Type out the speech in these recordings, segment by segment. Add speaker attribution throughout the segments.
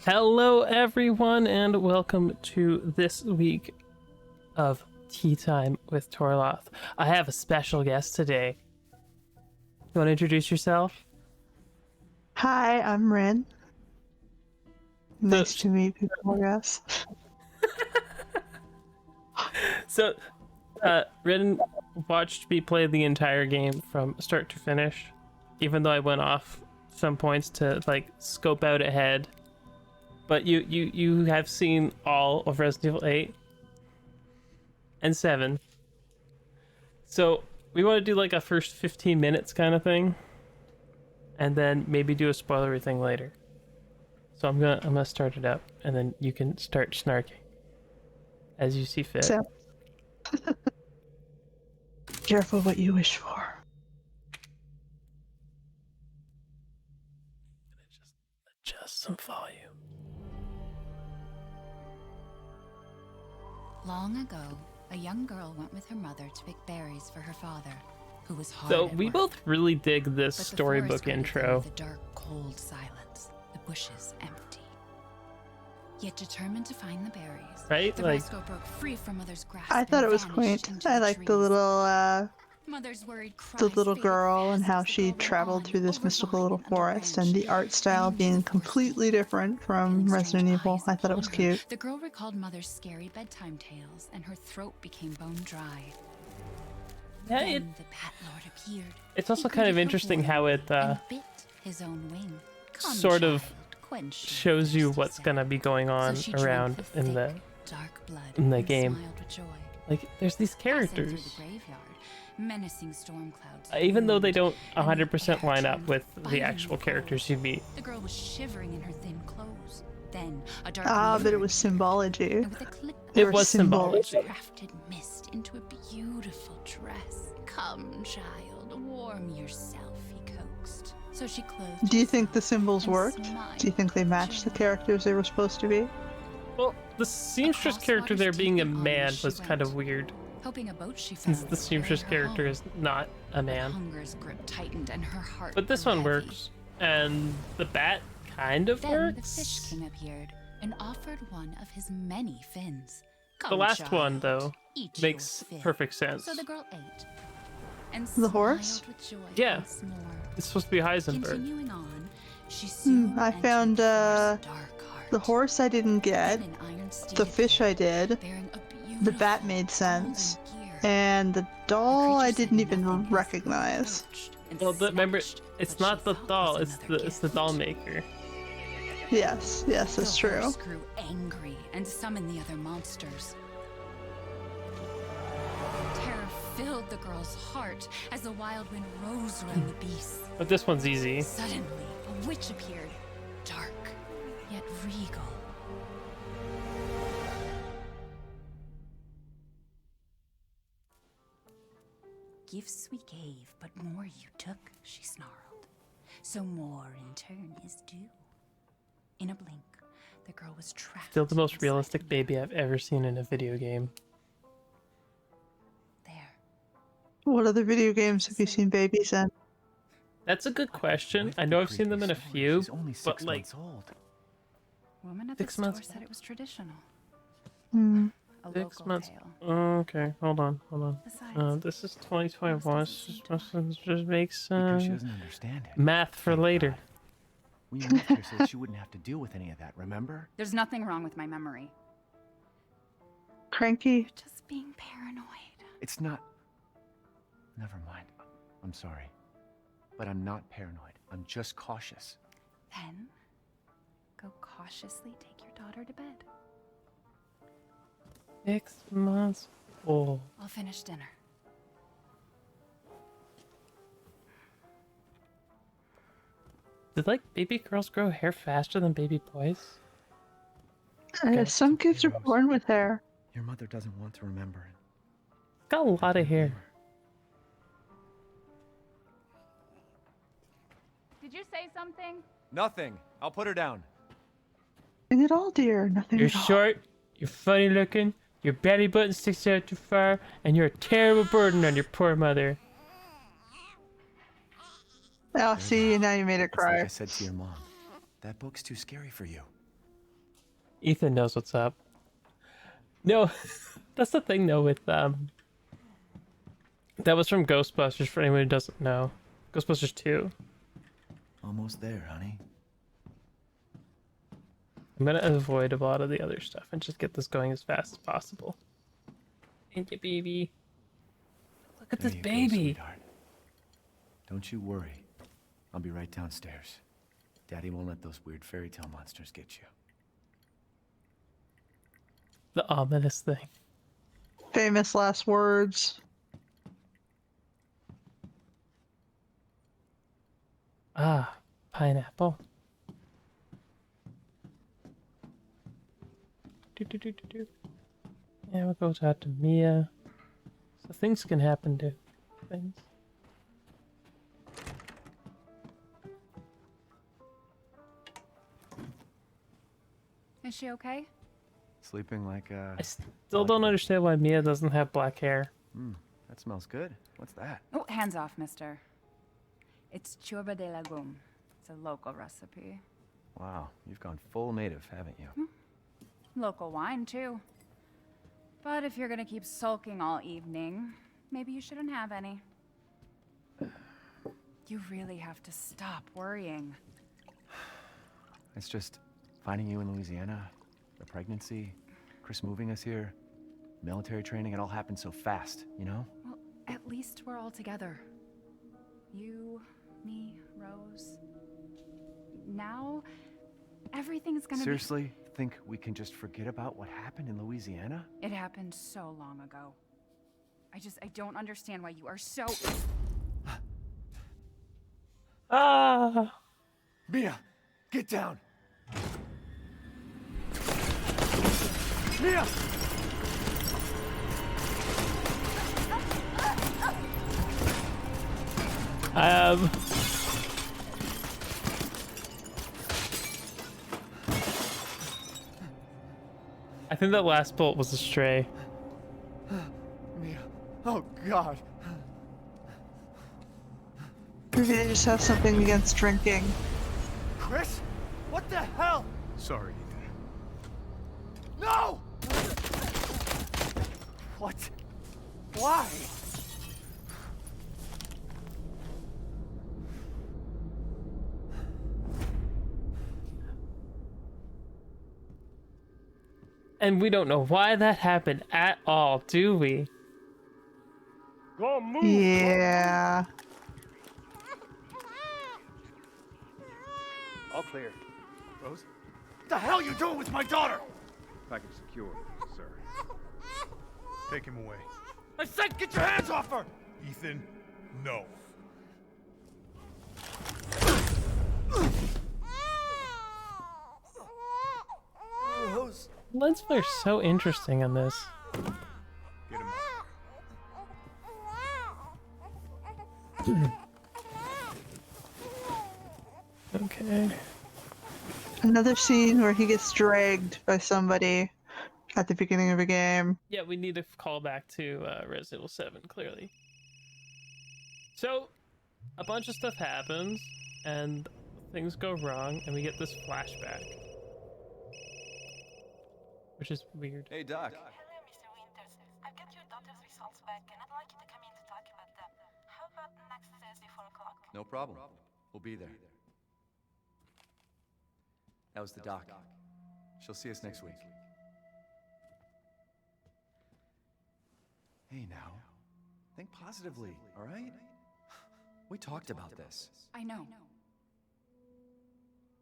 Speaker 1: Hello, everyone, and welcome to this week of Tea Time with Torloth. I have a special guest today. You want to introduce yourself?
Speaker 2: Hi, I'm Rin. Nice to meet people, I guess.
Speaker 1: So, Rin watched me play the entire game from start to finish, even though I went off some points to scope out ahead. But you have seen all of Resident Evil 8 and 7. So we want to do like a first 15 minutes kind of thing, and then maybe do a spoilery thing later. So I'm gonna start it up, and then you can start snarking as you see fit.
Speaker 2: So, careful what you wish for.
Speaker 1: Adjust some volume.
Speaker 3: Long ago, a young girl went with her mother to pick berries for her father, who was hard
Speaker 1: So
Speaker 3: at
Speaker 1: we
Speaker 3: work.
Speaker 1: both really dig this
Speaker 3: But the
Speaker 1: storybook
Speaker 3: forest greeted them
Speaker 1: intro.
Speaker 3: with a dark, cold silence, the bushes empty. Yet determined to find the berries,
Speaker 1: Right?
Speaker 3: the
Speaker 1: Like,
Speaker 3: rascal broke free from mother's grasp.
Speaker 2: I thought
Speaker 3: and
Speaker 2: it was
Speaker 3: vanished
Speaker 2: quaint.
Speaker 3: into
Speaker 2: I
Speaker 3: the
Speaker 2: like the
Speaker 3: trees. Mother's worried
Speaker 2: the
Speaker 3: cries
Speaker 2: little
Speaker 3: faded
Speaker 2: girl and
Speaker 3: fast
Speaker 2: how
Speaker 3: as the
Speaker 2: she
Speaker 3: girl went
Speaker 2: traveled
Speaker 3: on,
Speaker 2: through this
Speaker 3: over
Speaker 2: mystical
Speaker 3: vine
Speaker 2: little
Speaker 3: and under
Speaker 2: forest,
Speaker 3: branch,
Speaker 2: and the art style
Speaker 3: and into
Speaker 2: being
Speaker 3: the forest
Speaker 2: completely different from
Speaker 3: Feeling
Speaker 2: Resident
Speaker 3: strange
Speaker 2: Evil.
Speaker 3: eyes
Speaker 2: I thought it was
Speaker 3: upon her,
Speaker 2: cute.
Speaker 3: The girl recalled mother's scary bedtime tales, and her throat became bone dry.
Speaker 1: yeah,
Speaker 3: Then the Bat Lord appeared.
Speaker 1: it's also
Speaker 3: He
Speaker 1: kind of
Speaker 3: greeted her
Speaker 1: interesting how
Speaker 3: warmly
Speaker 1: it
Speaker 3: and bit his own wing. Come,
Speaker 1: sort of
Speaker 3: child, quench your
Speaker 1: shows you
Speaker 3: thirst, he
Speaker 1: what's
Speaker 3: said.
Speaker 1: gonna be going on
Speaker 3: So she drank
Speaker 1: around
Speaker 3: the
Speaker 1: in the
Speaker 3: thick, dark blood
Speaker 1: in the
Speaker 3: and
Speaker 1: game.
Speaker 3: smiled with joy.
Speaker 1: like. There's these
Speaker 3: Passing through
Speaker 1: characters,
Speaker 3: the graveyard, menacing storm clouds
Speaker 1: even though they
Speaker 3: loomed,
Speaker 1: don't
Speaker 3: and the
Speaker 1: 100%
Speaker 3: air
Speaker 1: line up
Speaker 3: turned
Speaker 1: with the
Speaker 3: biting
Speaker 1: actual
Speaker 3: cold.
Speaker 1: characters you meet.
Speaker 3: The girl was shivering in her thin clothes. Then a dark
Speaker 2: But it
Speaker 3: lizard
Speaker 2: was
Speaker 3: appeared,
Speaker 2: symbology.
Speaker 3: and with a click
Speaker 1: It
Speaker 2: Or
Speaker 1: was
Speaker 2: symbol.
Speaker 1: symbology.
Speaker 3: crafted mist into a beautiful dress. Come, child, warm yourself, he coaxed. So she clothed
Speaker 2: Do you think the
Speaker 3: herself
Speaker 2: symbols
Speaker 3: and
Speaker 2: worked? Do you think they
Speaker 3: smiled
Speaker 2: matched the
Speaker 3: with joy.
Speaker 2: characters they were supposed to be?
Speaker 1: Well, the seamstress
Speaker 3: Across
Speaker 1: character there
Speaker 3: water's
Speaker 1: being a
Speaker 3: deep and
Speaker 1: man
Speaker 3: almost she
Speaker 1: was kind of
Speaker 3: went,
Speaker 1: weird,
Speaker 3: hoping a boat she
Speaker 1: since
Speaker 3: found
Speaker 1: the
Speaker 3: would carry
Speaker 1: seamstress
Speaker 3: her
Speaker 1: character
Speaker 3: home.
Speaker 1: is not a
Speaker 3: But
Speaker 1: man.
Speaker 3: hunger's grip tightened and her heart
Speaker 1: But this
Speaker 3: grew
Speaker 1: one
Speaker 3: heavy.
Speaker 1: works, and the bat kind of
Speaker 3: Then the
Speaker 1: works.
Speaker 3: Fish King appeared and offered one of his many fins.
Speaker 1: The
Speaker 3: Come,
Speaker 1: last one,
Speaker 3: child,
Speaker 1: though,
Speaker 3: eat your
Speaker 1: makes
Speaker 3: fill.
Speaker 1: perfect sense.
Speaker 3: So the girl ate and
Speaker 2: The horse?
Speaker 3: smiled with joy
Speaker 1: Yeah.
Speaker 3: once more.
Speaker 1: It's supposed to be Heisenberg.
Speaker 3: Continuing on, she soon
Speaker 2: I
Speaker 3: entered
Speaker 2: found,
Speaker 3: the forest's dark heart.
Speaker 2: The horse I didn't get,
Speaker 3: Then an iron steed
Speaker 2: the fish I
Speaker 3: appeared,
Speaker 2: did,
Speaker 3: bearing a
Speaker 2: the bat
Speaker 3: beautiful
Speaker 2: made sense,
Speaker 3: golden gear.
Speaker 2: and the
Speaker 3: The
Speaker 2: doll I
Speaker 3: creature said
Speaker 2: didn't even
Speaker 3: nothing as
Speaker 2: recognize.
Speaker 3: approached and
Speaker 1: Well, remember,
Speaker 3: snatched
Speaker 1: it's
Speaker 3: what
Speaker 1: not
Speaker 3: she
Speaker 1: the
Speaker 3: thought
Speaker 1: doll;
Speaker 3: was
Speaker 1: it's
Speaker 3: another
Speaker 1: the
Speaker 3: gift.
Speaker 1: doll maker.
Speaker 2: Yes, that's
Speaker 3: The
Speaker 2: true.
Speaker 3: horse grew angry and summoned the other monsters. Terror filled the girl's heart as the wild wind rose around the beasts.
Speaker 1: But this one's easy.
Speaker 3: Suddenly, a witch appeared, dark yet regal. Gifts we gave, but more you took, she snarled. So more in turn is due. In a blink, the girl was trapped.
Speaker 1: Still the most
Speaker 3: inside
Speaker 1: realistic
Speaker 3: the
Speaker 1: baby I've ever seen in a video game.
Speaker 3: There.
Speaker 2: What other video games have you seen babies in?
Speaker 1: That's a good question.
Speaker 4: With
Speaker 1: I
Speaker 4: the
Speaker 1: know I've seen
Speaker 4: creepy
Speaker 1: them in a
Speaker 4: story,
Speaker 1: few,
Speaker 4: she's only
Speaker 1: but
Speaker 4: 6
Speaker 1: like,
Speaker 4: months old.
Speaker 3: Woman at the
Speaker 1: 6
Speaker 3: store
Speaker 1: months.
Speaker 3: said it was traditional.
Speaker 2: Hmm.
Speaker 3: A
Speaker 1: 6
Speaker 3: local
Speaker 1: months.
Speaker 3: tale.
Speaker 1: Okay, hold on.
Speaker 3: Besides,
Speaker 1: This is 2021.
Speaker 3: This doesn't seem to
Speaker 1: Just makes
Speaker 4: Because she doesn't understand it.
Speaker 1: math for
Speaker 4: Thank
Speaker 1: later.
Speaker 4: God. We moved here so that she wouldn't have to deal with any of that, remember?
Speaker 3: there's nothing wrong with my memory.
Speaker 2: Cranky?
Speaker 3: You're just being paranoid.
Speaker 4: It's not... Never mind. I'm sorry. But I'm not paranoid. I'm just cautious.
Speaker 3: Then, go cautiously take your daughter to bed.
Speaker 1: 6 months old.
Speaker 3: I'll finish dinner.
Speaker 1: Did like baby girls grow hair faster than baby boys?
Speaker 2: Some kids are born with hair.
Speaker 4: Your mother doesn't want to remember it.
Speaker 1: Got a lot of hair.
Speaker 5: Did you say something?
Speaker 6: Nothing. I'll put her down.
Speaker 2: Nothing at all, dear. Nothing
Speaker 1: You're
Speaker 2: at all.
Speaker 1: short, you're funny looking, your belly button sticks out too far, and you're a terrible burden on your poor mother.
Speaker 2: Oh, see, now you made it
Speaker 4: It's like
Speaker 2: cry.
Speaker 4: I said to your mom. That book's too scary for you.
Speaker 1: Ethan knows what's up. No, that's the thing though with that was from Ghostbusters for anyone who doesn't know. Ghostbusters 2.
Speaker 4: Almost there, honey.
Speaker 1: I'm gonna avoid a lot of the other stuff and just get this going as fast as possible. Thank you, baby. Look at
Speaker 4: There
Speaker 1: this
Speaker 4: you go,
Speaker 1: baby.
Speaker 4: sweetheart. Don't you worry. I'll be right downstairs. Daddy won't let those weird fairy tale monsters get you.
Speaker 1: The ominous thing.
Speaker 2: Famous last words.
Speaker 1: Ah, pineapple. Do. Yeah, we'll go talk to Mia. So things can happen to things.
Speaker 5: Is she okay?
Speaker 4: Sleeping like
Speaker 1: I still don't understand why Mia doesn't have black hair.
Speaker 4: that smells good. What's that?
Speaker 5: Oh, hands off, mister. It's churba de legume. It's a local recipe.
Speaker 4: Wow, you've gone full native, haven't you?
Speaker 5: Local wine, too. But if you're gonna keep sulking all evening, maybe you shouldn't have any. You really have to stop worrying.
Speaker 4: It's just finding you in Louisiana, the pregnancy, Chris moving us here, military training, it all happened so fast, you know?
Speaker 5: Well, at least we're all together. You, me, Rose. Now, everything's gonna
Speaker 4: Seriously, think we can just forget about what happened in Louisiana?
Speaker 5: be... It happened so long ago. I don't understand why you are so...
Speaker 1: Ah!
Speaker 4: Mia, get down! Mia!
Speaker 1: I think that last bolt was a stray.
Speaker 4: Mia, oh God.
Speaker 2: Maybe they just have something against drinking.
Speaker 4: Chris? What the hell?
Speaker 7: Sorry, Ethan.
Speaker 4: No! What? Why?
Speaker 1: And we don't know why that happened at all, do we?
Speaker 7: Go move!
Speaker 2: Yeah.
Speaker 7: All clear. Rose?
Speaker 4: What the hell you doing with my daughter?
Speaker 7: Package secure, sir. Take him away.
Speaker 4: I said get your hands off her!
Speaker 7: Ethan, no.
Speaker 4: Rose.
Speaker 1: Lens flare's so interesting on this.
Speaker 7: Get him
Speaker 1: Okay.
Speaker 2: Another scene where he gets dragged by somebody at the beginning of a game.
Speaker 1: Yeah, we need to call back to Resident Evil 7, clearly. So, a bunch of stuff happens, and things go wrong, and we get this flashback. Which is weird.
Speaker 6: Hey, Doc.
Speaker 8: Hello, Mr. Winters. I've got your daughter's results back, and I'd like you to come in to talk about them. How about next Thursday, 4 o'clock?
Speaker 6: No problem. We'll be there. That was the doc. She'll see us next week. Hey, now. Think positively, all right? We talked about this.
Speaker 5: I know.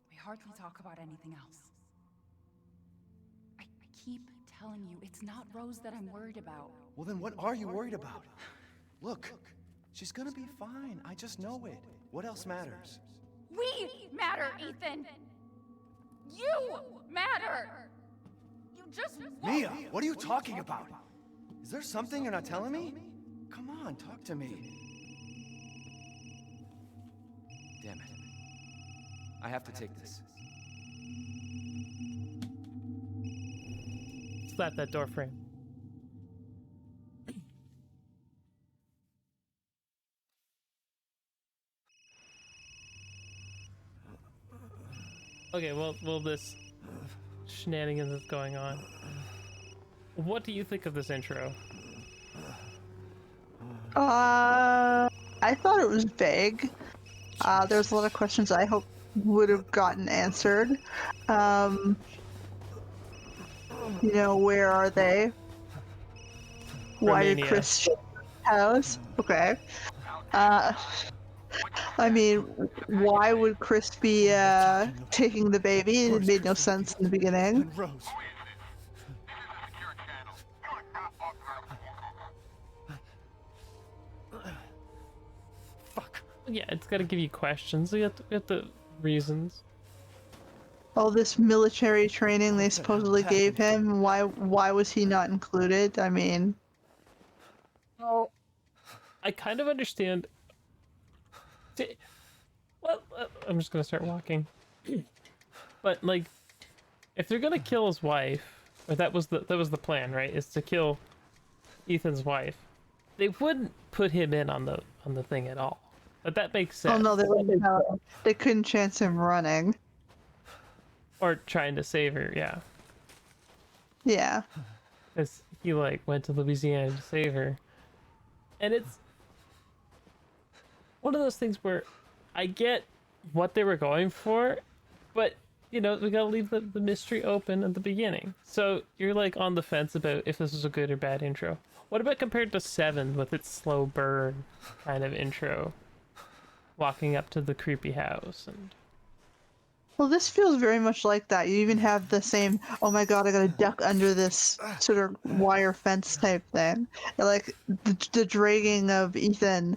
Speaker 5: We hardly talk about anything else. I keep telling you, it's not Rose that I'm worried about.
Speaker 6: Well, then what are you worried about? Look, she's gonna be fine. I just know it. What else matters?
Speaker 5: We matter, Ethan! You matter! You just
Speaker 6: Mia, what are you talking about? Is there something you're not telling me? Come on, talk to me. Damn it. I have to take this.
Speaker 1: Slap that door frame. Okay, well, this shenanigans that's going on. What do you think of this intro?
Speaker 2: I thought it was vague. There's a lot of questions I hope would have gotten answered. You know, where are they? Why did
Speaker 1: Romania.
Speaker 2: Chris ship house? Okay. Uh, I mean, why would Chris be taking the baby? It made no sense in the beginning.
Speaker 6: And Rose. Fuck.
Speaker 1: Yeah, it's got to give you questions. You got the reasons.
Speaker 2: All this military training they supposedly gave him. Why was he not included? I mean,
Speaker 1: Well, I kind of understand. Well, I'm just gonna start walking. But like, if they're gonna kill his wife, or that was the plan, right? Is to kill Ethan's wife. They wouldn't put him in on the thing at all. But that makes sense.
Speaker 2: oh no, they couldn't chance him running.
Speaker 1: Or trying to save her, yeah.
Speaker 2: Yeah.
Speaker 1: Because he like went to Louisiana to save her. And it's one of those things where I get what they were going for, but you know, we gotta leave the mystery open at the beginning. So you're like on the fence about if this is a good or bad intro. What about compared to 7 with its slow burn kind of intro? Walking up to the creepy house and
Speaker 2: Well, this feels very much like that. You even have the same, oh my god, I gotta duck under this sort of wire fence type thing. Like the dragging of Ethan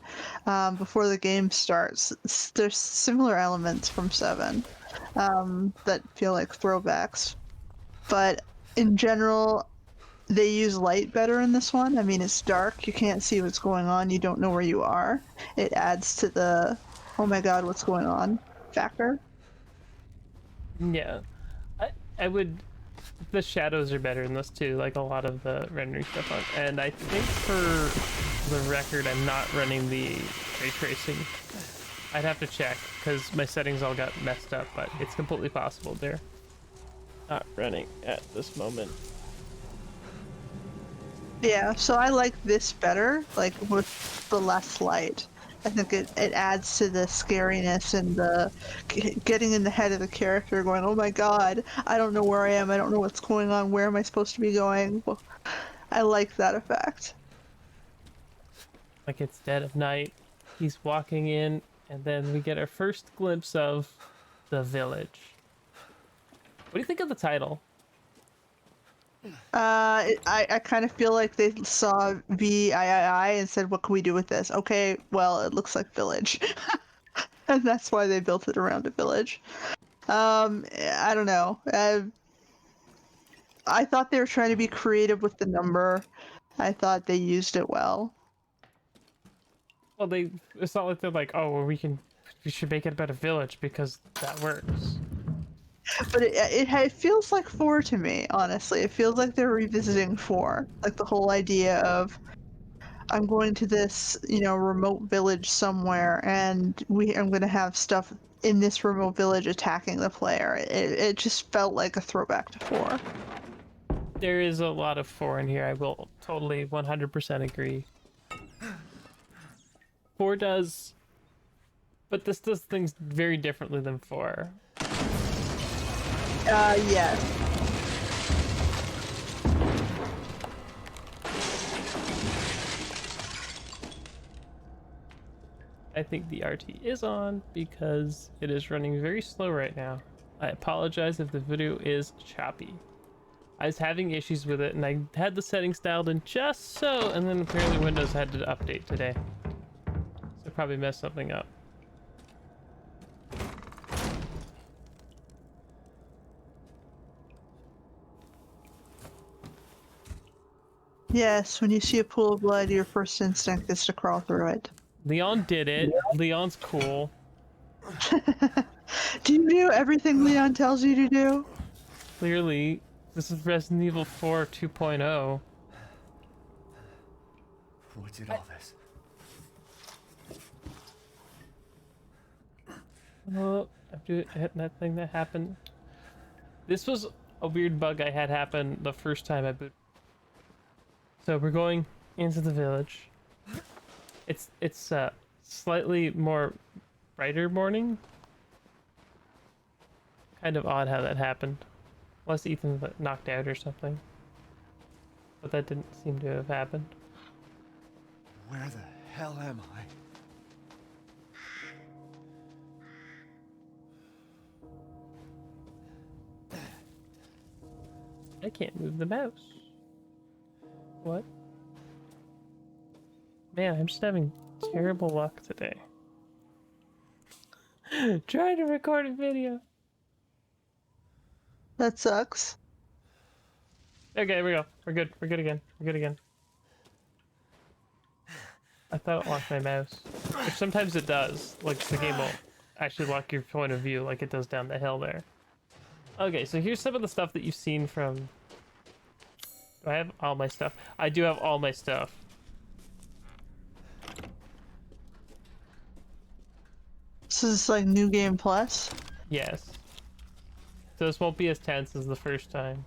Speaker 2: before the game starts. There's similar elements from 7 that feel like throwbacks. But in general, they use light better in this one. I mean, it's dark. You can't see what's going on. You don't know where you are. It adds to the, oh my god, what's going on factor.
Speaker 1: yeah. I would the shadows are better in this too, like a lot of the rendering stuff on. And I think for the record I'm not running the ray tracing. I'd have to check because my settings all got messed up, but it's completely possible they're not running at this moment.
Speaker 2: Yeah, so I like this better, like with the less light. I think it adds to the scariness and the getting in the head of the character going, oh my god, I don't know where I am, I don't know what's going on, where am I supposed to be going? Well, I like that effect.
Speaker 1: Like it's dead of night, he's walking in, and then we get our first glimpse of the village. What do you think of the title?
Speaker 2: I kind of feel like they saw VIII and said, what can we do with this? Okay, well, it looks like village. And that's why they built it around a village. I don't know. I thought they were trying to be creative with the number. I thought they used it well.
Speaker 1: Well, it's not like they're like, oh, well, we should make it about a village because that works.
Speaker 2: But it feels like 4 to me, honestly. It feels like they're revisiting 4. Like the whole idea of, I'm going to this, remote village somewhere, and I'm going to have stuff in this remote village attacking the player. It just felt like a throwback to 4.
Speaker 1: There is a lot of 4 in here. I will totally 100% agree. 4 does, but this does things very differently than 4.
Speaker 2: Yes.
Speaker 1: I think the RT is on because it is running very slow right now. I apologize if the video is choppy. I was having issues with it and I had the settings dialed in just so, and then apparently Windows had to update today. So probably messed something up.
Speaker 2: Yes, when you see a pool of blood, your first instinct is to crawl through it.
Speaker 1: Leon did it. Leon's cool.
Speaker 2: Do you do everything Leon tells you to do?
Speaker 1: Clearly, this is Resident Evil 4 2.0.
Speaker 4: What did all this?
Speaker 1: Oh, after hitting that thing that happened. This was a weird bug I had happen the first time I booted. So we're going into the village. It's slightly more brighter morning. Kind of odd how that happened. Unless Ethan got knocked out or something. But that didn't seem to have happened.
Speaker 6: Where the hell am I?
Speaker 1: I can't move the mouse. What? Man, I'm just having terrible luck today. Trying to record a video.
Speaker 2: That sucks.
Speaker 1: Okay, here we go. We're good. We're good again. We're good again. I thought it locked my mouse. Which sometimes it does. Like, the game will actually lock your point of view like it does down the hill there. Okay, so here's some of the stuff that you've seen from... Do I have all my stuff? I do have all my stuff.
Speaker 2: So this is like New Game Plus?
Speaker 1: Yes. So this won't be as tense as the first time.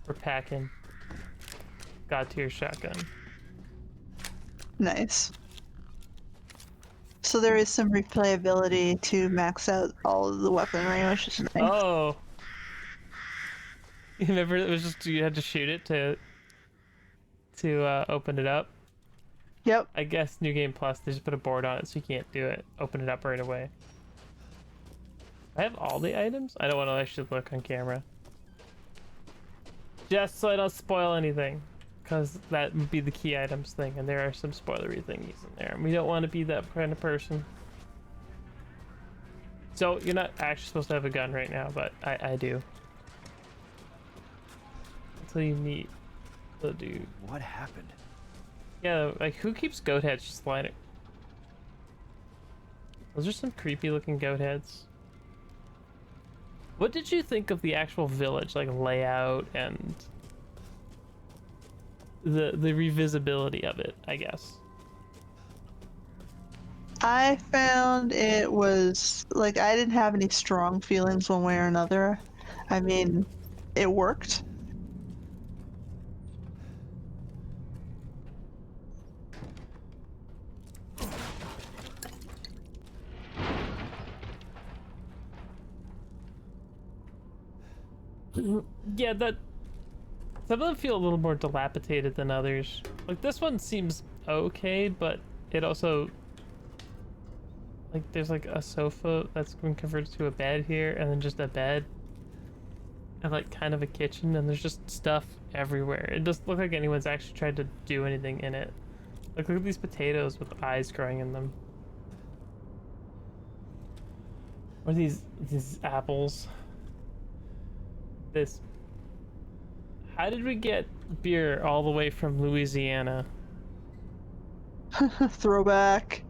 Speaker 1: We're packing. God tier shotgun.
Speaker 2: Nice. So there is some replayability to max out all of the weaponry, which is nice.
Speaker 1: Oh! You remember it was just you had to shoot it to open it up?
Speaker 2: Yep.
Speaker 1: I guess New Game Plus, they just put a board on it so you can't do it. Open it up right away. I have all the items? I don't want to actually look on camera. Just so I don't spoil anything. Because that would be the key items thing, and there are some spoilery thingies in there. And we don't want to be that kind of person. So, you're not actually supposed to have a gun right now, but I do. That's what you need. So, dude.
Speaker 4: What happened?
Speaker 1: Yeah, like, who keeps goat heads just lying? Those are some creepy looking goat heads. What did you think of the actual village, like, layout and the revisibility of it, I guess?
Speaker 2: I found it was, like, I didn't have any strong feelings one way or another. I mean, it worked.
Speaker 1: Yeah, that... Some of them feel a little more dilapidated than others. Like, this one seems okay, but it also... Like, there's like a sofa that's been converted to a bed here, and then just a bed. And like, kind of a kitchen, and there's just stuff everywhere. It doesn't look like anyone's actually tried to do anything in it. Like, look at these potatoes with eyes growing in them. Or these apples. This. How did we get beer all the way from Louisiana?
Speaker 2: Throwback.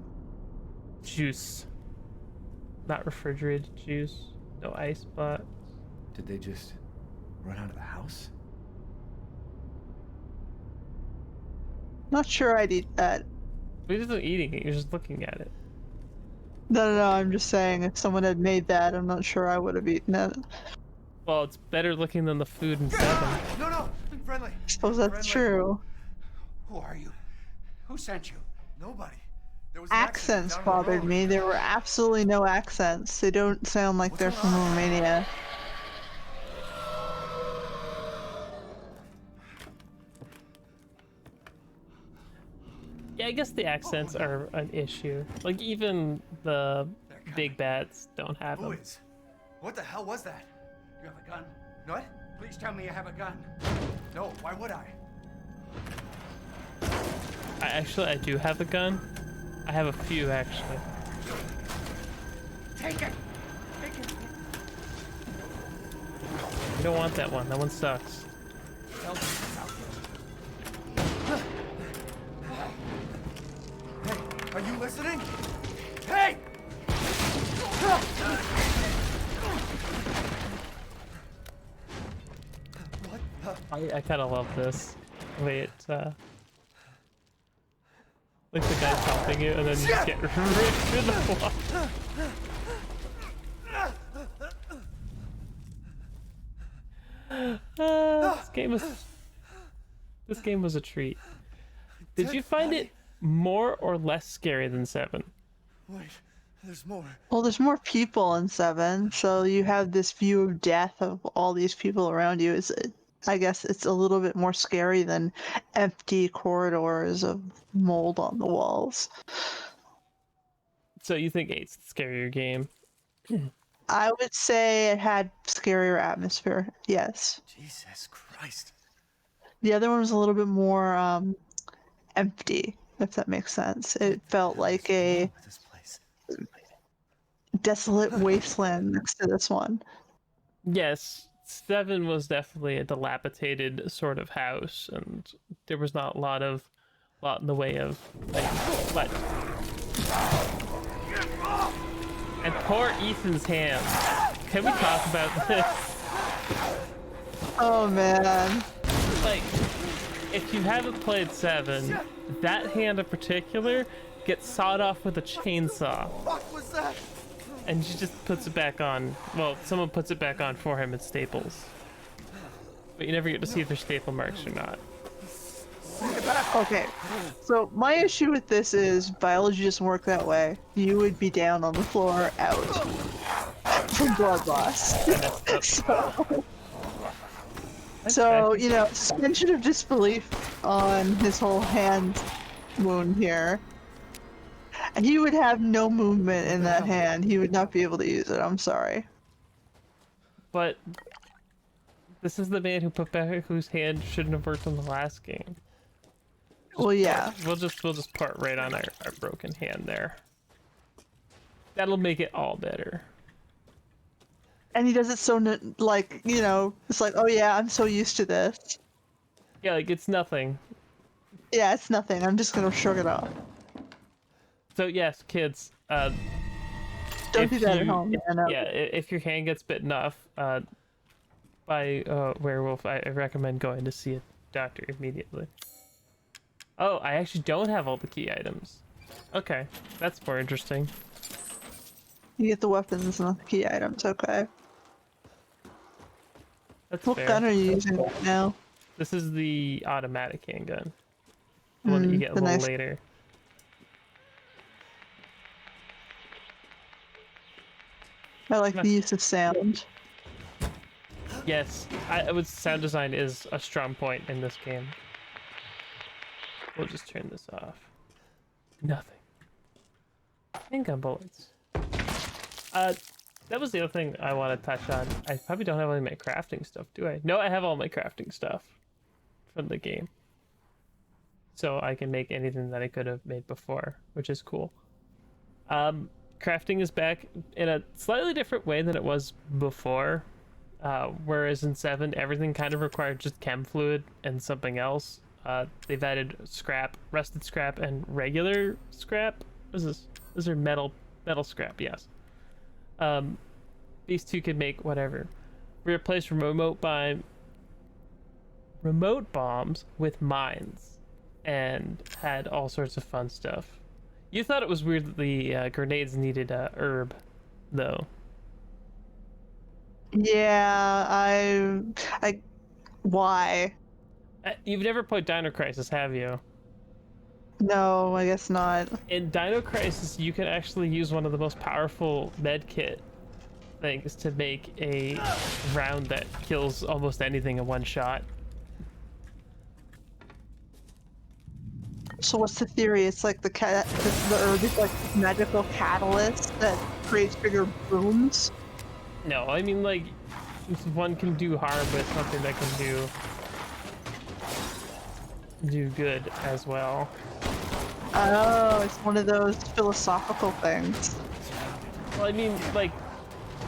Speaker 1: Juice. Not refrigerated juice. No ice box.
Speaker 4: Did they just run out of the house?
Speaker 2: Not sure I'd eat that.
Speaker 1: We're just not eating it, you're just looking at it.
Speaker 2: No, I'm just saying if someone had made that, I'm not sure I would have eaten it.
Speaker 1: Well, it's better looking than the food in 7.
Speaker 6: No, friendly.
Speaker 2: I suppose that's
Speaker 6: Friendly.
Speaker 2: true.
Speaker 6: Who are you? Who sent you? Nobody. There was an
Speaker 2: Accents
Speaker 6: accident down the
Speaker 2: bothered
Speaker 6: road.
Speaker 2: me. There were absolutely no accents. They don't sound like they're from Romania.
Speaker 1: Yeah, I guess the accents are an issue. Like, even the big bats don't have
Speaker 6: Who
Speaker 1: them.
Speaker 6: is? What the hell was that? You have a gun? What? Please tell me you have a gun. No, why would I?
Speaker 1: I do have a gun. I have a few, actually.
Speaker 6: Take it! Take it!
Speaker 1: You don't want that one. That one sucks.
Speaker 6: Tell me about it. Hey, are you listening? Hey! What the?
Speaker 1: I kind of love this. Wait, like the guy's helping you, and then you just get ripped through the wall. game was a treat. Did you find it more or less scary than 7?
Speaker 6: Wait, there's more.
Speaker 2: Well, there's more people in 7, so you have this view of death of all these people around you. I guess it's a little bit more scary than empty corridors of mold on the walls.
Speaker 1: So you think 8's the scarier game?
Speaker 2: I would say it had scarier atmosphere, yes.
Speaker 6: Jesus Christ.
Speaker 2: The other one was a little bit more empty, if that makes sense. It felt like a
Speaker 6: What's this place?
Speaker 2: desolate wasteland next to this one.
Speaker 1: Yes, 7 was definitely a dilapidated sort of house, and there was not a lot in the way of but. And poor Ethan's hand. Can we talk about this?
Speaker 2: Oh man.
Speaker 1: Like, if you haven't played 7, that hand in particular gets sawed off with a chainsaw.
Speaker 6: What was that?
Speaker 1: And she just puts it back on. Well, someone puts it back on for him at Staples. But you never get to see if there's staple marks or not.
Speaker 2: Okay, so my issue with this is biology doesn't work that way. You would be down on the floor, out from blood loss. So, you know, suspension of disbelief on his whole hand wound here. He would have no movement in that hand. He would not be able to use it. I'm sorry.
Speaker 1: But this is the man who put back whose hand shouldn't have worked on the last game.
Speaker 2: Well, yeah.
Speaker 1: We'll just part right on our broken hand there. That'll make it all better.
Speaker 2: And he does it so, like, you know, it's like, oh yeah, I'm so used to this.
Speaker 1: Yeah, like it's nothing.
Speaker 2: Yeah, it's nothing. I'm just gonna shrug it off.
Speaker 1: So yes, kids,
Speaker 2: Don't do that at home.
Speaker 1: Yeah, if your hand gets bitten off by a werewolf, I recommend going to see a doctor immediately. Oh, I actually don't have all the key items. Okay, that's more interesting.
Speaker 2: You get the weapons, not the key items, okay.
Speaker 1: That's
Speaker 2: What
Speaker 1: fair.
Speaker 2: gun are you using right now?
Speaker 1: This is the automatic handgun. The one that you get a little
Speaker 2: nice.
Speaker 1: later.
Speaker 2: I like the use of sound.
Speaker 1: Yes, sound design is a strong point in this game. We'll just turn this off. Nothing. Handgun bullets. That was the other thing I want to touch on. I probably don't have any of my crafting stuff, do I? No, I have all my crafting stuff from the game. So I can make anything that I could have made before, which is cool. Crafting is back in a slightly different way than it was before. Whereas in 7, everything kind of required just chem fluid and something else. They've added scrap, rusted scrap, and regular scrap. What is this? These are metal scrap, yes. These two can make whatever. We replaced remote bombs with mines and had all sorts of fun stuff. You thought it was weird that the grenades needed herb, though.
Speaker 2: Yeah, why?
Speaker 1: You've never played Dino Crisis, have you?
Speaker 2: No, I guess not.
Speaker 1: In Dino Crisis, you can actually use one of the most powerful medkit things to make a round that kills almost anything in one shot.
Speaker 2: So what's the theory? It's like the herb is like magical catalyst that creates bigger booms.
Speaker 1: No, I mean like one can do harm with something that can do good as well.
Speaker 2: Oh, it's one of those philosophical things.
Speaker 1: Well, I mean, like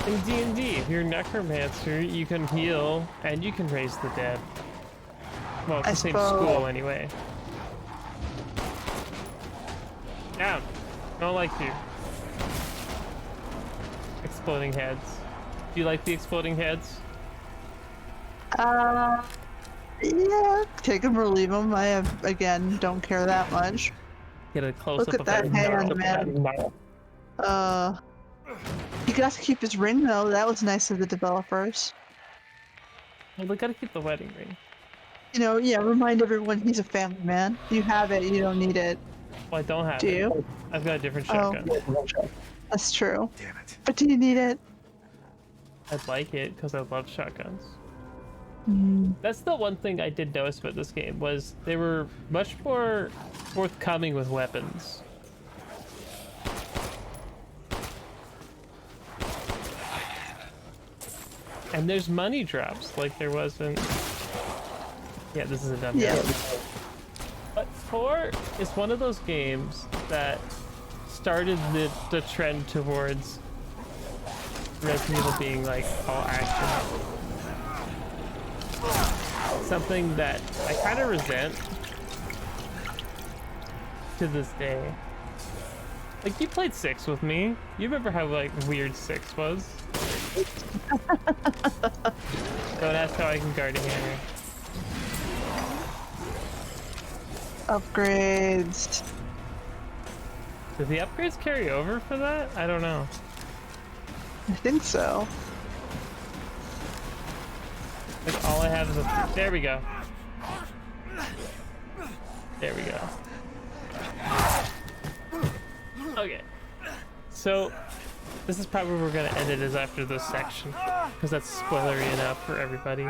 Speaker 1: in D&D, if you're a necromancer, you can heal and you can raise the dead. Well, it's the same school anyway. Down. Don't like you. Exploding heads. Do you like the exploding heads?
Speaker 2: Yeah, take them or leave them. Again, don't care that much.
Speaker 1: Get a close
Speaker 2: Look
Speaker 1: up
Speaker 2: at
Speaker 1: of
Speaker 2: that hand, man. He got to keep his ring though. That was nice of the developers.
Speaker 1: Well, they gotta keep the wedding ring.
Speaker 2: You know, yeah, remind everyone he's a family man. You have it, you don't need it.
Speaker 1: Well, I don't have
Speaker 2: Do
Speaker 1: it.
Speaker 2: you?
Speaker 1: I've got a different
Speaker 2: Oh,
Speaker 1: shotgun.
Speaker 2: that's true.
Speaker 6: Damn it.
Speaker 2: But do you need it?
Speaker 1: I'd like it because I love shotguns.
Speaker 2: Mm,
Speaker 1: That's the one thing I did notice about this game was they were much more forthcoming with weapons. And there's money drops like there wasn't. Yeah, this is a dumb
Speaker 2: yeah.
Speaker 1: game. But 4 is one of those games that started the trend towards Resident Evil being like all action. Something that I kind of resent to this day. Like, you played 6 with me. You remember how like weird 6 was? Don't ask how I can guard a hammer.
Speaker 2: Upgrades.
Speaker 1: Did the upgrades carry over for that? I don't know.
Speaker 2: I think so.
Speaker 1: Like, all I have is a... There we go. There we go. Okay. So, this is probably where we're gonna end it, is after this section. Because that's spoilery enough for everybody.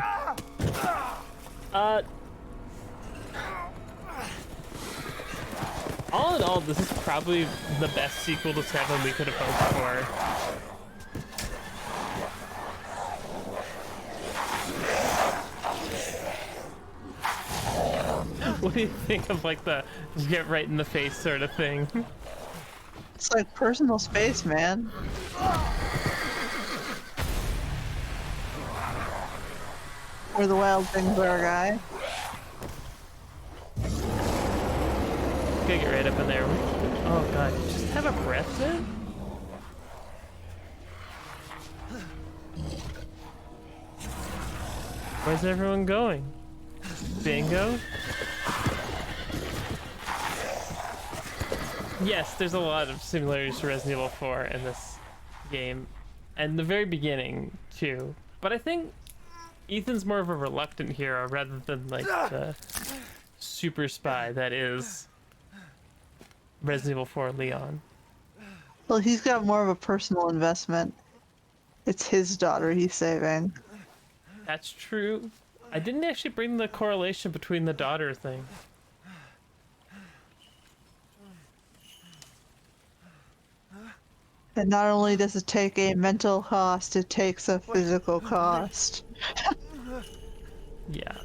Speaker 1: All in all, this is probably the best sequel to 7 we could have hoped for. What do you think of like the get right in the face sort of thing?
Speaker 2: It's like personal space, man. Where the wild things are, guy.
Speaker 1: Gotta get right up in there. Oh god, just have a breath in? Where's everyone going? Bingo? Yes, there's a lot of similarities to Resident Evil 4 in this game. And the very beginning, too. But I think Ethan's more of a reluctant hero rather than, like, the super spy that is Resident Evil 4 Leon.
Speaker 2: Well, he's got more of a personal investment. It's his daughter he's saving.
Speaker 1: That's true. I didn't actually bring the correlation between the daughter thing.
Speaker 2: And not only does it take a mental cost, it takes a physical cost.
Speaker 1: Yeah.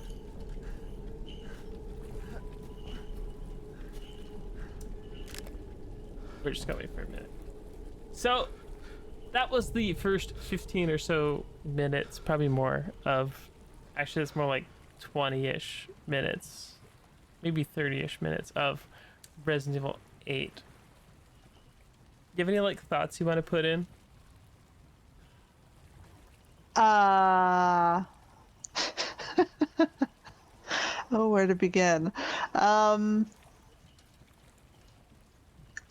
Speaker 1: We're just gonna wait for a minute. So, that was the first 15 or so minutes, probably more, of... Actually, it's more like 20-ish minutes. Maybe 30-ish minutes of Resident Evil 8. Do you have any, like, thoughts you want to put in?
Speaker 2: Oh, where to begin? I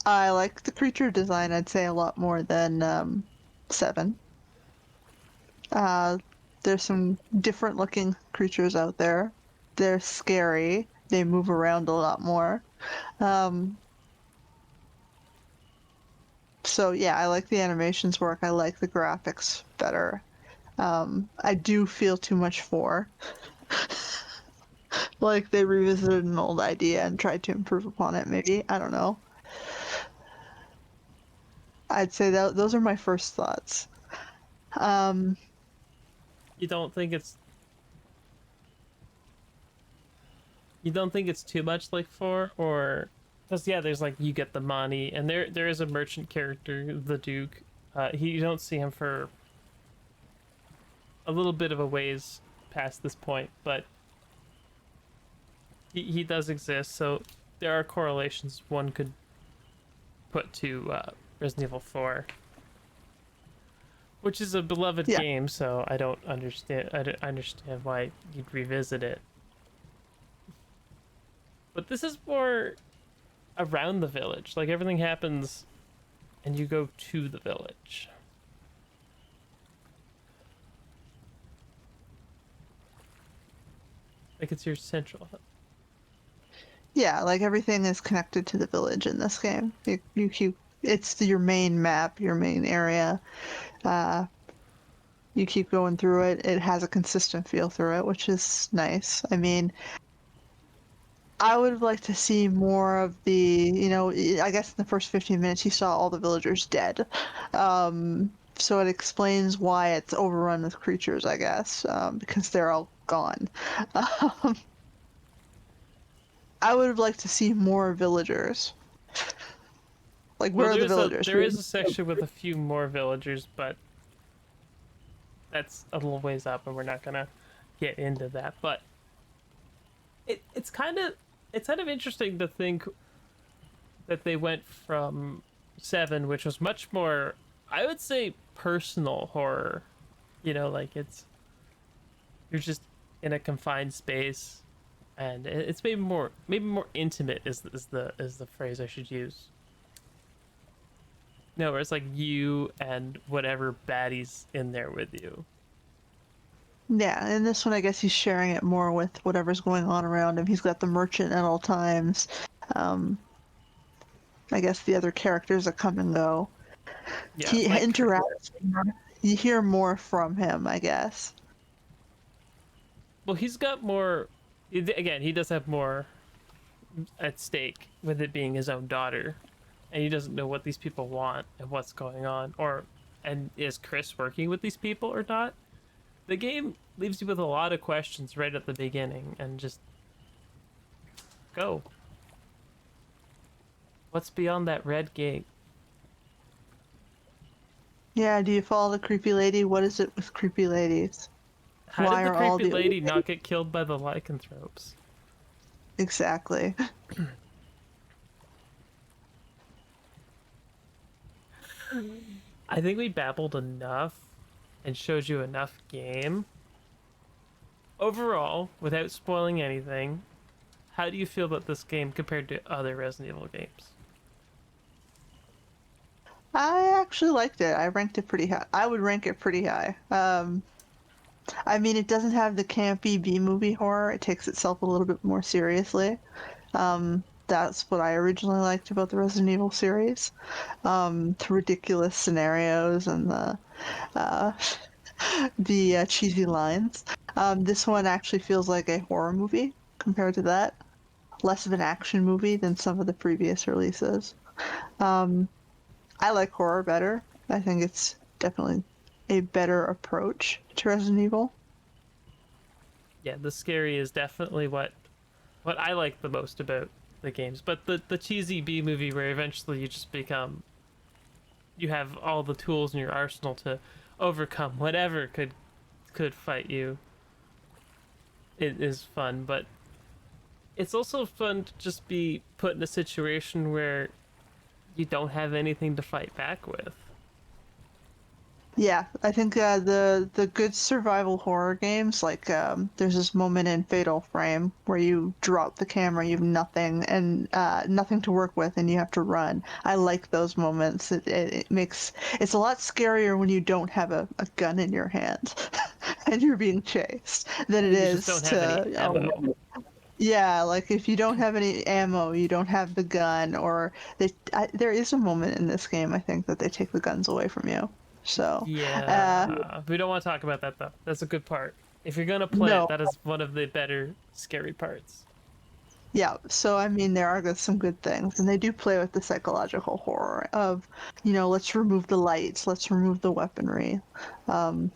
Speaker 2: like the creature design, I'd say, a lot more than 7. There's some different looking creatures out there. They're scary. They move around a lot more. So yeah, I like the animations work. I like the graphics better. I do feel too much 4. Like they revisited an old idea and tried to improve upon it, maybe. I don't know. I'd say that those are my first thoughts.
Speaker 1: You don't think it's... You don't think it's too much like 4? Or... Because, yeah, there's, like, you get the money, and there is a merchant character, the Duke. You don't see him for a little bit of a ways past this point, but he does exist, so there are correlations one could put to Resident Evil 4. Which is a beloved game, so I don't understand why you'd revisit it. But this is more around the village. Like, everything happens and you go to the village. Like it's your central hub.
Speaker 2: Yeah, like everything is connected to the village in this game. You keep it's your main map, your main area. Uh, you keep going through it. It has a consistent feel through it, which is nice. I mean, I would like to see more of the, I guess in the first 15 minutes you saw all the villagers dead. So it explains why it's overrun with creatures, I guess, because they're all gone. Um, I would have liked to see more villagers. Like,
Speaker 1: Well,
Speaker 2: where are the villagers?
Speaker 1: there is a section with a few more villagers, but that's a little ways up, and we're not gonna get into that. But it's kind of interesting to think that they went from 7, which was much more, I would say, personal horror. You know, like you're just in a confined space, and it's maybe more intimate is the phrase I should use. No, where it's like you and whatever baddie's in there with you.
Speaker 2: Yeah, in this one, I guess he's sharing it more with whatever's going on around him. He's got the merchant at all times. Um, I guess the other characters that come and go.
Speaker 1: Yeah,
Speaker 2: He
Speaker 1: like
Speaker 2: interacts more. You hear more from him, I guess.
Speaker 1: well, he's got more. Again, he does have more at stake with it being his own daughter, and he doesn't know what these people want and what's going on, or and is Chris working with these people or not. The game leaves you with a lot of questions right at the beginning, and just go. What's beyond that red gate?
Speaker 2: Yeah, do you follow the creepy lady? What is it with creepy ladies?
Speaker 1: How
Speaker 2: Why
Speaker 1: did the
Speaker 2: are all
Speaker 1: creepy
Speaker 2: the
Speaker 1: lady not get killed by the lycanthropes?
Speaker 2: exactly?
Speaker 1: I think we babbled enough and showed you enough game. Overall, without spoiling anything, how do you feel about this game compared to other Resident Evil games?
Speaker 2: I actually liked it. I ranked it pretty high. I would rank it pretty high. I mean, it doesn't have the campy B movie horror. It takes itself a little bit more seriously. That's what I originally liked about the Resident Evil series. The ridiculous scenarios and uh, the cheesy lines. This one actually feels like a horror movie compared to that. Less of an action movie than some of the previous releases. I like horror better. I think it's definitely a better approach to Resident Evil.
Speaker 1: Yeah, the scary is definitely what I like the most about the games. But the cheesy B movie where eventually you just become you have all the tools in your arsenal to overcome whatever could fight you. It is fun, but it's also fun to just be put in a situation where you don't have anything to fight back with.
Speaker 2: Yeah, I think the good survival horror games, like there's this moment in Fatal Frame where you drop the camera, you have nothing and nothing to work with, and you have to run. I like those moments. It makes it's a lot scarier when you don't have a gun in your hand and you're being chased than it
Speaker 1: You just
Speaker 2: is
Speaker 1: don't have any
Speaker 2: to
Speaker 1: ammo.
Speaker 2: yeah, like if you don't have any ammo, you don't have the gun, or there is a moment in this game I think that they take the guns away from you. So, uh,
Speaker 1: Yeah, we don't want to talk about that though. That's a good part. If you're gonna play it,
Speaker 2: no,
Speaker 1: that is one of the better scary parts.
Speaker 2: yeah. So I mean, there are some good things, and they do play with the psychological horror of, let's remove the lights, let's remove the weaponry, um,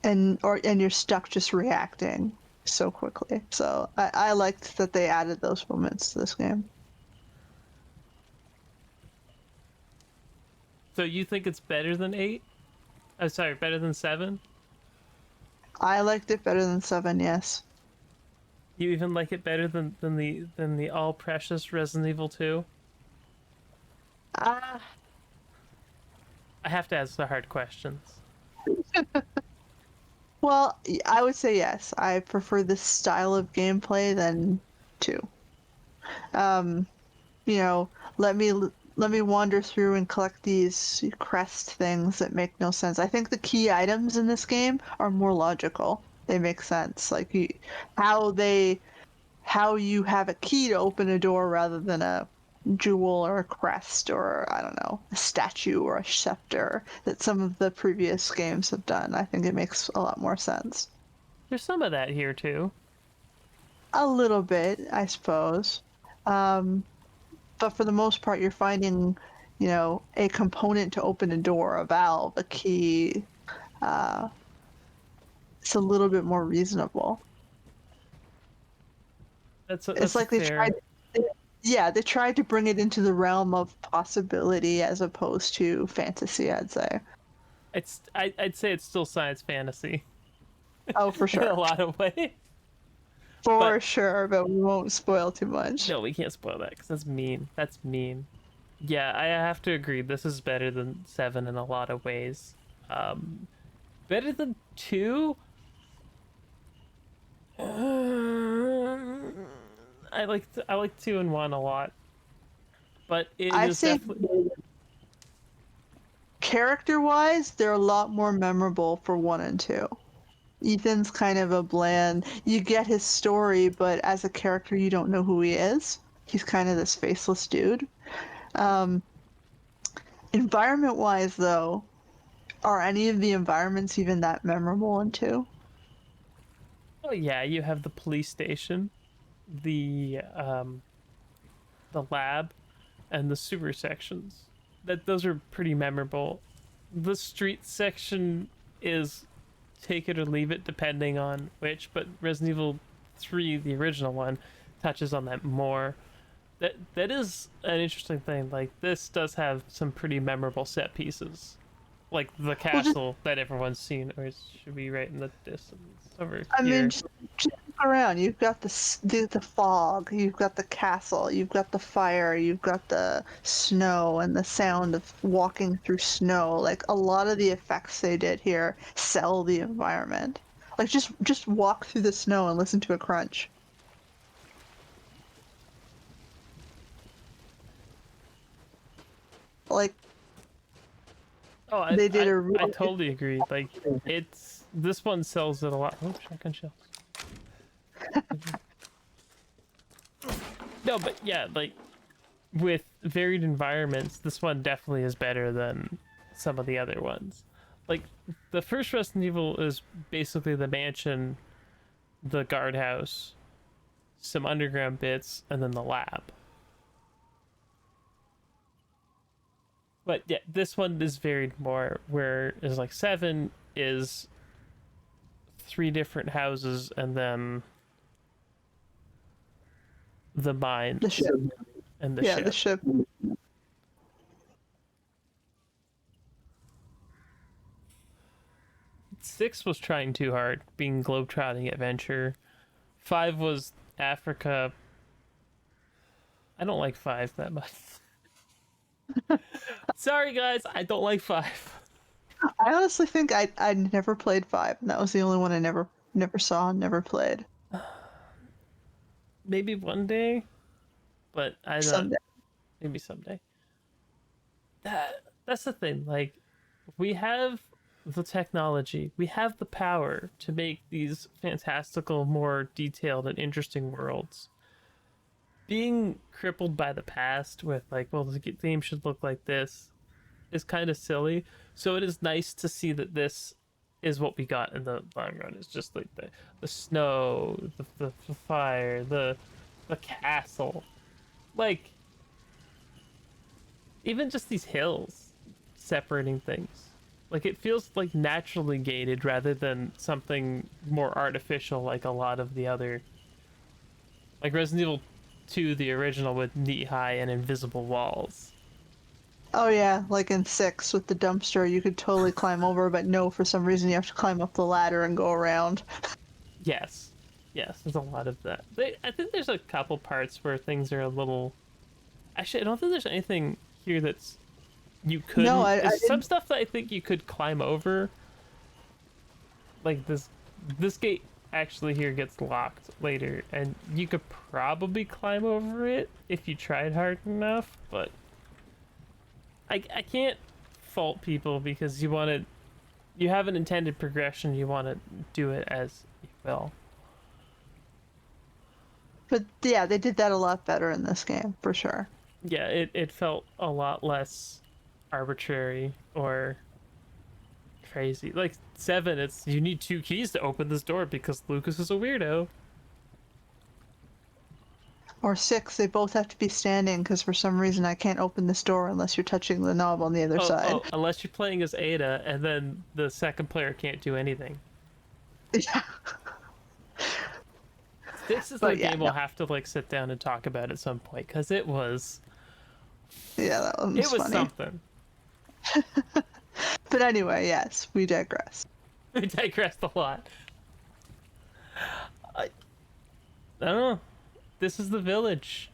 Speaker 2: and you're stuck just reacting so quickly. So I liked that they added those moments to this game.
Speaker 1: So you think it's better than 8? Oh, sorry, better than 7?
Speaker 2: I liked it better than 7, yes.
Speaker 1: You even like it better than the all precious Resident Evil 2?
Speaker 2: Uh,
Speaker 1: I have to ask the hard questions.
Speaker 2: well, I would say yes. I prefer this style of gameplay than 2. Um, you know, let me wander through and collect these crest things that make no sense. I think the key items in this game are more logical. they make sense. Like how they how you have a key to open a door rather than a jewel or a crest or I don't know, a statue or a scepter that some of the previous games have done. I think it makes a lot more sense.
Speaker 1: There's some of that here too.
Speaker 2: A little bit, I suppose. Um, but for the most part, you're finding, a component to open a door, a valve, a key. Uh, it's a little bit more reasonable.
Speaker 1: That's
Speaker 2: It's
Speaker 1: a
Speaker 2: like
Speaker 1: fair.
Speaker 2: they tried to bring it into the realm of possibility as opposed to fantasy, I'd say.
Speaker 1: I'd say it's still science fantasy
Speaker 2: Oh, for
Speaker 1: in a
Speaker 2: sure.
Speaker 1: lot of ways.
Speaker 2: For
Speaker 1: But
Speaker 2: sure, but we won't spoil too much.
Speaker 1: no, we can't spoil that because that's mean. That's mean. Yeah, I have to agree. This is better than 7 in a lot of ways. Better than 2. I like 2 and 1 a lot, but it
Speaker 2: I
Speaker 1: is
Speaker 2: think
Speaker 1: definitely.
Speaker 2: character-wise, they're a lot more memorable for 1 and 2. Ethan's kind of a bland. You get his story, but as a character, you don't know who he is. He's kind of this faceless dude. Um, environment-wise, though, are any of the environments even that memorable in 2?
Speaker 1: Oh yeah, you have the police station, the lab, and the sewer sections. Those are pretty memorable. The street section is take it or leave it depending on which, but Resident Evil 3, the original one, touches on that more. That is an interesting thing. Like this does have some pretty memorable set pieces. Like the
Speaker 2: Well, just
Speaker 1: castle that everyone's seen, or it should be right in the distance over
Speaker 2: I mean,
Speaker 1: here.
Speaker 2: just look around. You've got the fog. You've got the castle. You've got the fire. You've got the snow and the sound of walking through snow. Like a lot of the effects they did here sell the environment. Like just walk through the snow and listen to a crunch. Like
Speaker 1: Oh,
Speaker 2: they did a
Speaker 1: I
Speaker 2: real.
Speaker 1: totally agree. Like it's this one sells it a lot. Oh, shotgun shells. No, but yeah, like with varied environments, this one definitely is better than some of the other ones. Like the first Resident Evil is basically the mansion, the guardhouse, some underground bits, and then the lab. But yeah, this one is varied more, where is like 7 is 3 different houses and then the
Speaker 2: The
Speaker 1: mines
Speaker 2: ship.
Speaker 1: and the
Speaker 2: Yeah, the
Speaker 1: ship.
Speaker 2: ship.
Speaker 1: 6 was trying too hard, being globetrotting adventure. 5 was Africa. I don't like 5 that much. Sorry guys, I don't like 5.
Speaker 2: I honestly think I never played 5, and that was the only one I never saw, never played.
Speaker 1: Maybe one day, but I don't.
Speaker 2: Someday.
Speaker 1: Maybe someday. That's the thing. Like, we have the technology, we have the power to make these fantastical, more detailed and interesting worlds. Being crippled by the past with like, well, the game should look like this, is kind of silly. So it is nice to see that this is what we got in the long run. It's just like the snow, the fire, the castle, like even just these hills separating things. Like it feels like naturally gated rather than something more artificial like a lot of the other, like Resident Evil 2, the original, with knee-high and invisible walls.
Speaker 2: Oh yeah, like in 6 with the dumpster, you could totally climb over, but no, for some reason you have to climb up the ladder and go around.
Speaker 1: Yes. Yes, there's a lot of that. I think there's a couple parts where things are a little. Actually, I don't think there's anything here that's you couldn't.
Speaker 2: No, I
Speaker 1: There's some
Speaker 2: didn't.
Speaker 1: stuff that I think you could climb over. Like this gate actually here gets locked later, and you could probably climb over it if you tried hard enough. But I can't fault people because you have an intended progression. You want to do it as Well,
Speaker 2: But yeah, they did that a lot better in this game, for sure.
Speaker 1: yeah, it felt a lot less arbitrary or crazy. Like 7, it's you need 2 keys to open this door because Lucas is a weirdo.
Speaker 2: Or 6, they both have to be standing because for some reason I can't open this door unless you're touching the knob on the other side.
Speaker 1: Oh, unless you're playing as Ada, and then the second player can't do anything.
Speaker 2: Yeah.
Speaker 1: 6 is the
Speaker 2: But yeah,
Speaker 1: game
Speaker 2: no.
Speaker 1: we'll have to like sit down and talk about at some point because it was
Speaker 2: Yeah, that one was funny.
Speaker 1: something.
Speaker 2: But anyway, yes, we digress.
Speaker 1: We digressed a lot. I don't know. This is the village.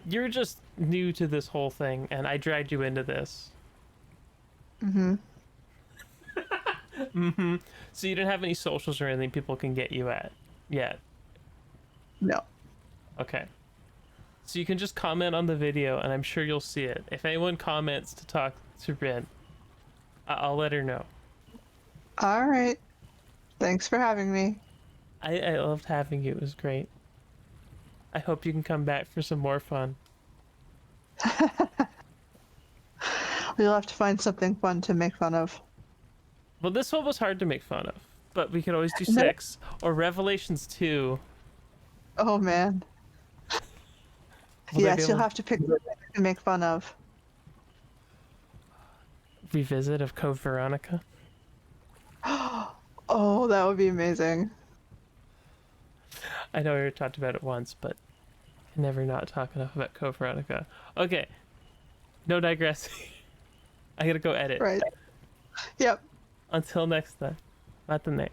Speaker 1: You're just new to this whole thing, and I dragged you into this.
Speaker 2: Mm-hmm.
Speaker 1: Mm-hmm. So you don't have any socials or anything people can get you at yet.
Speaker 2: No.
Speaker 1: Okay. So you can just comment on the video, and I'm sure you'll see it. If anyone comments to talk to Rin, I'll let her know.
Speaker 2: All right. Thanks for having me.
Speaker 1: I loved having you. It was great. I hope you can come back for some more fun.
Speaker 2: We'll have to find something fun to make fun of.
Speaker 1: Well, this one was hard to make fun of, but we could always do
Speaker 2: No.
Speaker 1: 6 or Revelations 2.
Speaker 2: Oh man.
Speaker 1: Will they be
Speaker 2: Yes, you'll
Speaker 1: able to
Speaker 2: have to pick something to make fun of.
Speaker 1: revisit of Code Veronica.
Speaker 2: Oh, that would be amazing.
Speaker 1: I know we already talked about it once, but I can never not talk enough about Code Veronica. Okay, no digressing. I gotta go edit.
Speaker 2: Right. Yep.
Speaker 1: Until next time. Matinee.